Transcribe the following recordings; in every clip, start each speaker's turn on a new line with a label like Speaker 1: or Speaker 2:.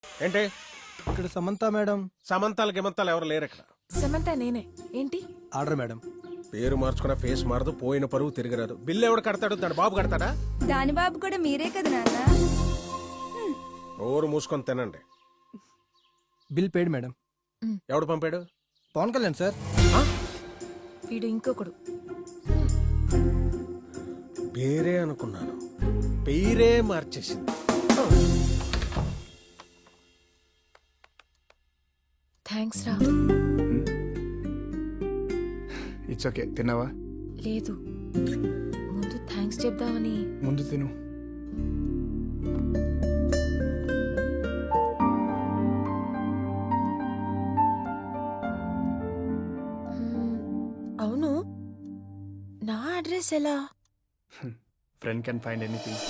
Speaker 1: ఏంటి
Speaker 2: ఇక్కడ సమంత మేడం.
Speaker 1: సమంతాలు గిమంతాలు ఎవరు లేరు ఇక్కడ.
Speaker 3: సమంత నేనే. ఏంటి?
Speaker 2: Order madam.
Speaker 1: పేరు మార్చుకున్న ఫేస్ మారదు, పోయిన పరువు తిరిగిరాదు. బిల్లు ఎవడు కడతాడు? దాని బాబు కడతాడా?
Speaker 4: దాని బాబు కూడా మీరే కదా నాన్న.
Speaker 1: ఓరు మూసుకొని తినండి.
Speaker 2: Bill paid madam.
Speaker 1: ఎవడు పంపాడు?
Speaker 2: పవన్ కళ్యాణ్ సార్.
Speaker 3: వీడు ఇంకొకడు.
Speaker 1: పేరే అనుకున్నాను, పేరే మార్చేసింది.
Speaker 3: థ్యాంక్స్ రా.
Speaker 5: It's okay. తిన్నావా?
Speaker 3: లేదు, ముందు థ్యాంక్స్ చెప్దామని.
Speaker 5: ముందు తిను.
Speaker 3: అవును, నా అడ్రస్ ఎలా?
Speaker 5: Friend can find anything.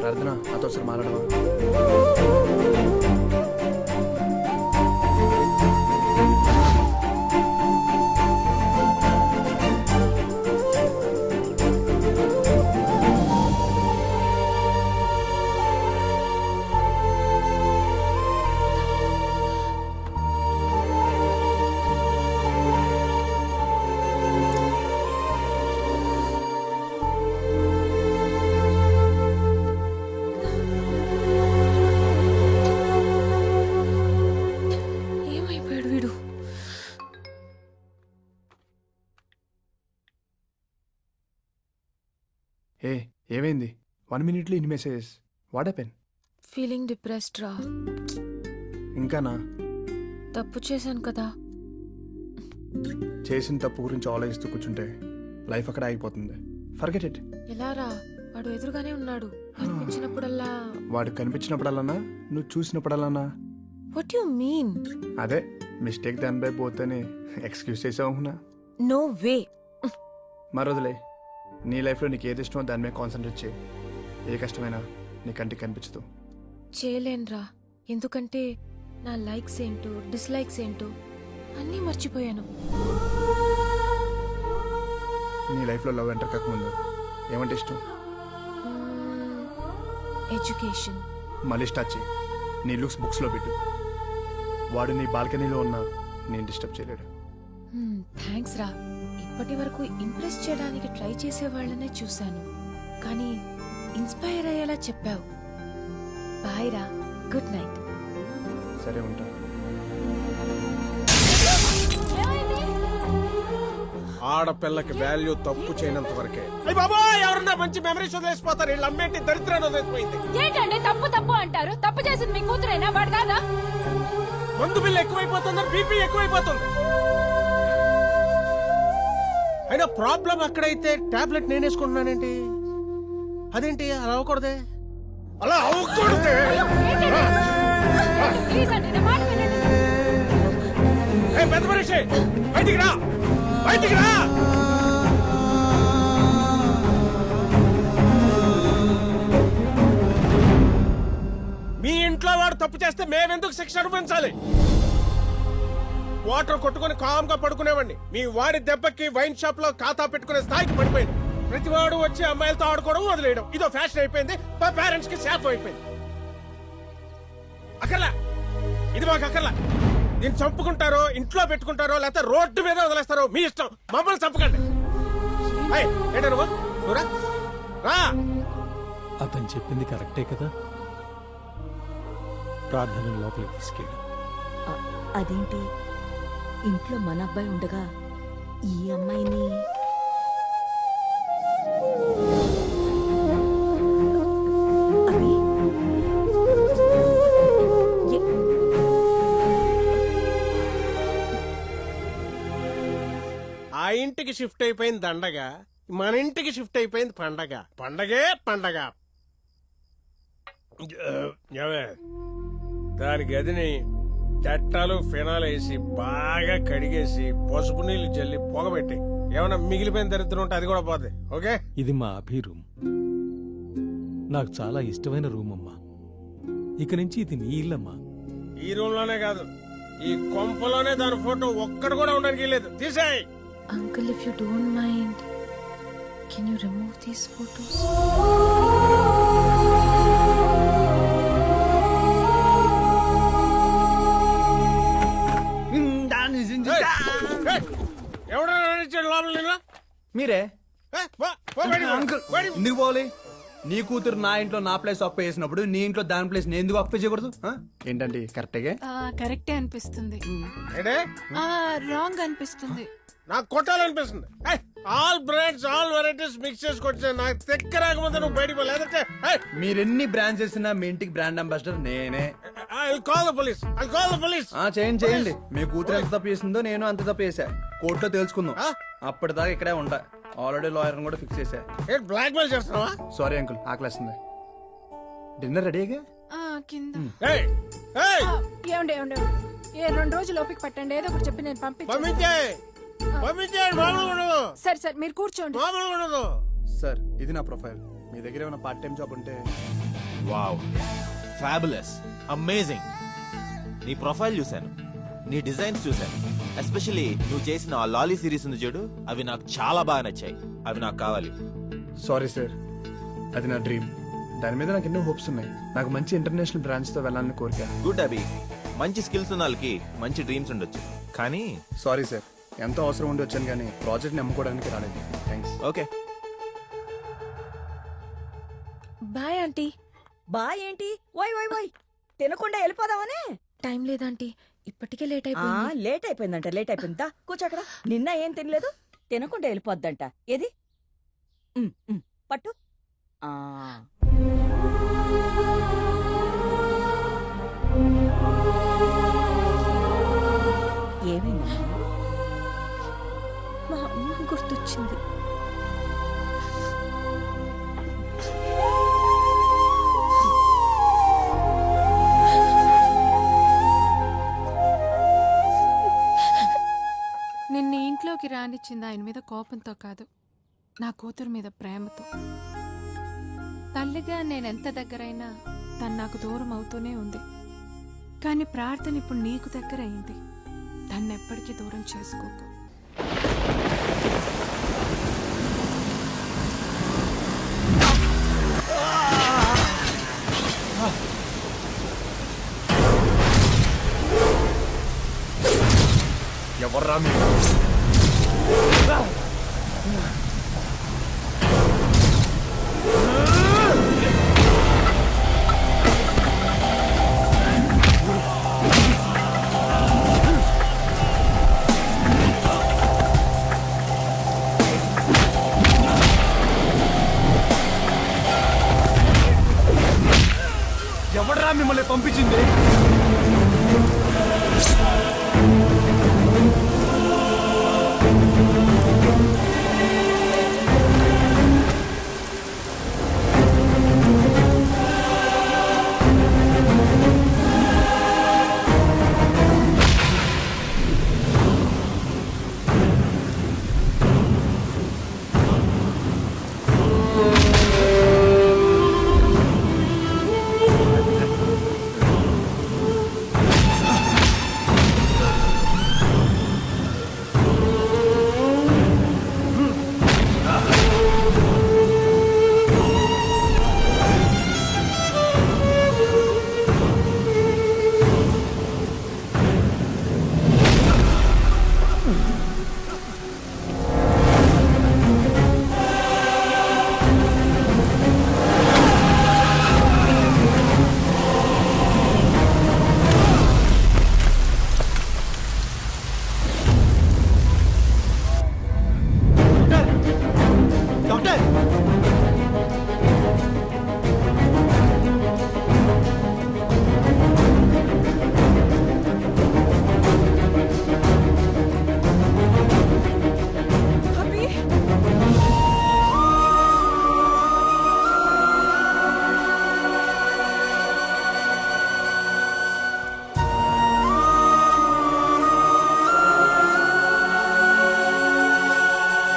Speaker 5: ప్రార్థన నాతో ఒకసారి మాట్లాడవా?
Speaker 3: ఏమైపోయాడు వీడు?
Speaker 5: ఏ ఏమైంది? 1 minute ఇన్ని messages. What happen?
Speaker 3: Feeling depressed రా.
Speaker 5: ఇంకానా?
Speaker 3: తప్పు చేశాను కదా.
Speaker 5: చేసిన తప్పు గురించి ఆలోచిస్తూ కూర్చుంటే లైఫ్ అక్కడ ఆగిపోతుంది. Forget it.
Speaker 3: ఎలా రా? వాడు ఎదురుగానే ఉన్నాడు. అనిపించినప్పుడల్లా.
Speaker 5: వాడు కనిపించినప్పుడల్లానా? నువ్వు చూసినప్పుడల్లానా?
Speaker 3: What you mean?
Speaker 5: అదే మిస్టేక్ దానిపై పోతేనే ఎక్స్క్యూజ్ చేసావునా?
Speaker 3: No way.
Speaker 5: మరొదలే. నీ లైఫ్లో నీకు ఏది ఇష్టమో దాని మీద కాన్సన్ట్రేట్ చేయి. ఏ కష్టమైనా నీ కంటికి కనిపించదు.
Speaker 3: చేయలేనురా, ఎందుకంటే నా లైక్స్ ఏంటో డిస్లైక్స్ ఏంటో అన్నీ మర్చిపోయాను.
Speaker 5: నీ లైఫ్లో లవ్ ఎంటర్ కాకముందు ఏమంటే ఇష్టం?
Speaker 3: ఎడ్యుకేషన్.
Speaker 5: మళ్ళీ స్టార్ట్ చేయి. నీ లుక్స్ బుక్స్లో పెట్టు. వాడు నీ బాల్కనీలో ఉన్నా నేను డిస్టర్బ్ చేయలేడు.
Speaker 3: థ్యాంక్స్ రా. ఇప్పటి వరకు ఇంప్రెస్ చేయడానికి ట్రై చేసే వాళ్ళనే చూశాను, కానీ ఇన్స్పైర్ అయ్యేలా చెప్పావు. బాయ్ రా, గుడ్ నైట్.
Speaker 5: సరే ఉంటా.
Speaker 1: ఆడపిల్లకి వాల్యూ తప్పు చేయనంత వరకే. అయ్య బాబా, ఎవరన్నా మంచి మెమరీస్ వదిలేసిపోతారు. వీళ్ళు అమ్మేంటి దరిద్రాన్ని వదిలేసిపోయింది.
Speaker 4: ఏంటండి తప్పు తప్పు అంటారు? తప్పు చేసింది మీ కూతురైనా వాడు కాదా?
Speaker 1: మందు బిల్లు ఎక్కువైపోతుంది, బీపీ ఎక్కువైపోతుంది. అయినా ప్రాబ్లం అక్కడైతే టాబ్లెట్ నేను వేసుకుంటున్నానేంటి? అదేంటి అలా అవ్వకూడదే, అలా అవ్వకూడదే.
Speaker 4: ప్లీజ్ అండి నా మాట వినండి.
Speaker 1: ఏ పెద్ద మనిషి, బయటికి రా, బయటికి రా. మీ ఇంట్లో వాడు తప్పు చేస్తే మేమెందుకు శిక్ష అనుభవించాలి? వాటర్ కొట్టుకుని కామ్గా పడుకునేవాడిని. మీ వాడి దెబ్బకి వైన్ షాప్ లో ఖాతా పెట్టుకునే స్థాయికి పడిపోయింది. ప్రతివాడు వచ్చి అమ్మాయిలతో ఆడుకోవడం వదిలేయడం ఇదో ఫ్యాషన్ అయిపోయింది. మా పేరెంట్స్ కి శాపం అయిపోయింది. అక్కర్లా, ఇది మాకు అక్కర్లా. దీన్ని చంపుకుంటారో ఇంట్లో పెట్టుకుంటారో లేకపోతే రోడ్డు మీద వదిలేస్తారో మీ ఇష్టం. మమ్మల్ని చంపకండి. ఏంటా నువ్వు? నువ్వురా, రా.
Speaker 2: అతను చెప్పింది కరెక్టే కదా. ప్రార్థన లోపలికి తీసుకెళ్ళి.
Speaker 6: అదేంటి ఇంట్లో మన అబ్బాయి ఉండగా ఈ అమ్మాయిని? అవి
Speaker 1: ఆ ఇంటికి షిఫ్ట్ అయిపోయింది దండగా, మన ఇంటికి షిఫ్ట్ అయిపోయింది పండగ. పండగే పండగ. దాని గదిని చట్టాలు ఫినాల్ వేసి బాగా కడిగేసి పసుపు నీళ్లు చల్లి పొగబెట్టి ఏమైనా మిగిలిపోయిన దరిద్రం ఉంటే అది కూడా పోతే ఓకే.
Speaker 2: ఇది మా అభి రూమ్. నాకు చాలా ఇష్టమైన రూమ్ అమ్మా. ఇక నుంచి ఇది నీ ఇల్లమ్మా.
Speaker 1: ఈ రూమ్ లోనే కాదు, ఈ కొంపలోనే దాని ఫోటో ఒక్కడు కూడా ఉండడానికి లేదు. తీసేయ్.
Speaker 3: Uncle, if you don't mind, can you remove these photos?
Speaker 1: ఎవడో నడిచాడు లోపల నిన్ను?
Speaker 5: మీరే
Speaker 1: ఏయ్, పో, పో బయటికి పో.
Speaker 5: అంకుల్
Speaker 1: బయటికి పో.
Speaker 5: ఎందుకు పోవాలి? నీ కూతురు నా ఇంట్లో నా ప్లేస్ ఆక్యుపై చేసినప్పుడు నీ ఇంట్లో దాని ప్లేస్ నేను ఎందుకు ఆక్యుపై చేయకూడదు? ఏంటండి కరెక్ట్గా?
Speaker 7: కరెక్టే అనిపిస్తుంది.
Speaker 1: ఏంటే?
Speaker 7: రాంగ్ అనిపిస్తుంది.
Speaker 1: నాకు కొట్టాలనిపిస్తుంది. All brands all varieties mix చేసుకొచ్చా. నాకు తెక్క రాకముందే నువ్వు బయటికి పో, లేదంటే
Speaker 5: మీరెన్ని బ్రాండ్స్ చేసినా మీ ఇంటికి బ్రాండ్ అంబాసిడర్ నేనే.
Speaker 1: Call the police. I call the police.
Speaker 5: చేయండి. మీ కూతురు ఎంత తప్పు చేసిందో నేను అంత తప్పు చేశా. కోర్టులో తెలుసుకుందాం. అప్పటిదాకా ఇక్కడే ఉంటా. ఆల్రెడీ లాయర్ కూడా ఫిక్స్ చేశా.
Speaker 1: ఏంటి బ్లాక్ మెయిల్ చేస్తున్నావా?
Speaker 5: సారీ అంకుల్, ఆకలేస్తుంది. డిన్నర్ రెడీగా?
Speaker 7: కింద
Speaker 1: ఏయ్, ఏయ్,
Speaker 7: ఏమండి ఏమండి ఏ 2 రోజులు ఓపిక పట్టండి, ఏదో ఒకటి చెప్పి నేను పంపించాను.
Speaker 1: పంపించేయండి. మామూలుగా ఉండదు,
Speaker 7: సరే సరే మీరు కూర్చోండి.
Speaker 1: మామూలుగా ఉండదు.
Speaker 5: సార్ ఇది నా ప్రొఫైల్. మీ దగ్గర ఏమైనా పార్ట్ టైం జాబ్ ఉంటే.
Speaker 8: Wow, fabulous, amazing. నీ ప్రొఫైల్ చూశాను, నీ డిజైన్స్ చూశాను. ఎస్పెషల్లీ నువ్వు చేసిన ఆ లాలీ సిరీస్ ఉంది చూడు, అవి నాకు చాలా బాగా నచ్చాయి. అవి నాకు కావాలి.
Speaker 5: సారీ సార్, అది నా డ్రీమ్. దాని మీద నాకు ఎన్నో హోప్స్ ఉన్నాయి. నాకు మంచి ఇంటర్నేషనల్ బ్రాంచ్ తో వెళ్ళాలని కోరిక.
Speaker 8: గుడ్ అభి, మంచి స్కిల్స్ ఉన్న వాళ్ళకి మంచి డ్రీమ్స్ ఉండొచ్చు. కానీ
Speaker 5: సారీ సార్, ఎంతో అవసరం ఉండి వచ్చాను కానీ ప్రాజెక్ట్ నమ్ముకోవడానికి రాలేదు. Thanks.
Speaker 8: Okay.
Speaker 3: Bye aunty.
Speaker 6: Bye ఏంటి? ఓయ్ ఓయ్ ఓయ్, తినకుండా వెళ్ళిపోదామనే.
Speaker 3: టైం లేదాంటీ, ఇప్పటికే లేట్ అయిపోయింది.
Speaker 6: లేట్ అయిపోయిందంట. లేట్ అయిపోయిందా? కూర్చో అక్కడ. నిన్న ఏం తినలేదు, తినకుండా వెళ్ళిపోద్దంట. ఏది? పట్టు. ఆ ఏమైంది?
Speaker 3: మా అమ్మ గుర్తొచ్చింది.
Speaker 7: నిన్న ఇంట్లోకి రానిచ్చింది ఆయన మీద కోపంతో కాదు, నా కూతురు మీద ప్రేమతో. తల్లిగా నేనెంత దగ్గరైనా తను నాకు దూరం అవుతూనే ఉంది. కానీ ప్రార్థన ఇప్పుడు నీకు దగ్గర అయింది. తను ఎప్పటికీ దూరం చేసుకోకు.
Speaker 5: ఎవర్రా మీరు?